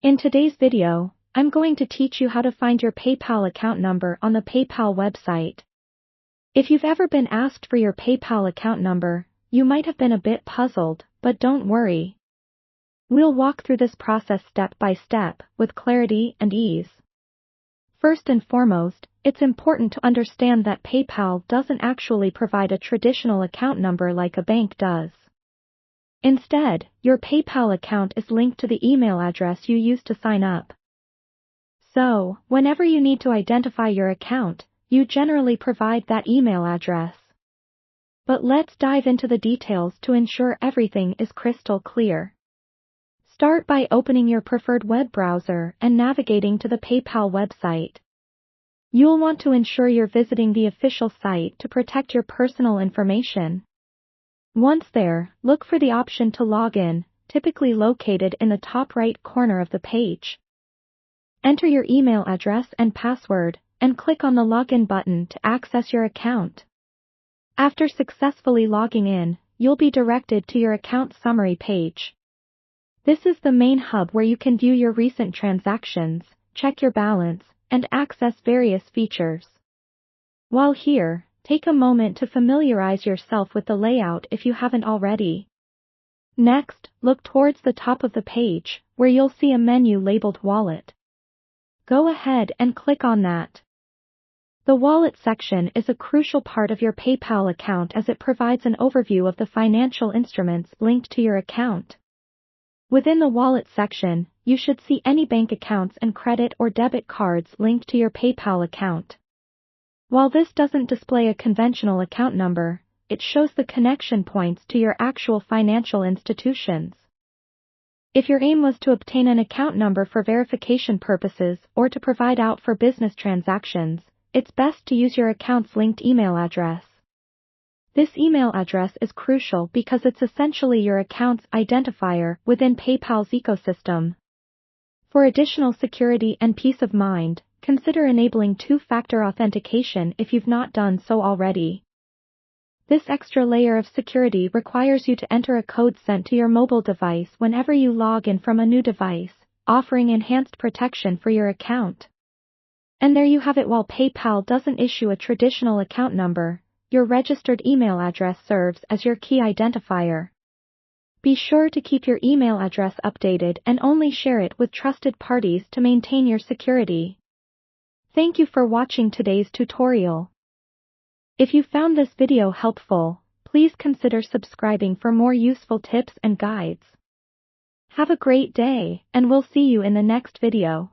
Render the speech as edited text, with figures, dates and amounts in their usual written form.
In today's video, I'm going to teach you how to find your PayPal account number on the PayPal website. If you've ever been asked for your PayPal account number, you might have been a bit puzzled, but don't worry. We'll walk through this process step by step, with clarity and ease. First and foremost, it's important to understand that PayPal doesn't actually provide a traditional account number like a bank does. Instead, your PayPal account is linked to the email address you use to sign up. So, whenever you need to identify your account, you generally provide that email address. But let's dive into the details to ensure everything is crystal clear. Start by opening your preferred web browser and navigating to the PayPal website. You'll want to ensure you're visiting the official site to protect your personal information. Once there, look for the option to log in, typically located in the top right corner of the page. Enter your email address and password, and click on the login button to access your account. After successfully logging in, you'll be directed to your account summary page. This is the main hub where you can view your recent transactions, check your balance, and access various features. While here, take a moment to familiarize yourself with the layout if you haven't already. Next, look towards the top of the page, where you'll see a menu labeled Wallet. Go ahead and click on that. The Wallet section is a crucial part of your PayPal account as it provides an overview of the financial instruments linked to your account. Within the Wallet section, you should see any bank accounts and credit or debit cards linked to your PayPal account. While this doesn't display a conventional account number, it shows the connection points to your actual financial institutions. If your aim was to obtain an account number for verification purposes or to provide out for business transactions, it's best to use your account's linked email address. This email address is crucial because it's essentially your account's identifier within PayPal's ecosystem. For additional security and peace of mind, consider enabling two-factor authentication if you've not done so already. This extra layer of security requires you to enter a code sent to your mobile device whenever you log in from a new device, offering enhanced protection for your account. And there you have it. While PayPal doesn't issue a traditional account number, your registered email address serves as your key identifier. Be sure to keep your email address updated and only share it with trusted parties to maintain your security. Thank you for watching today's tutorial. If you found this video helpful, please consider subscribing for more useful tips and guides. Have a great day, and we'll see you in the next video.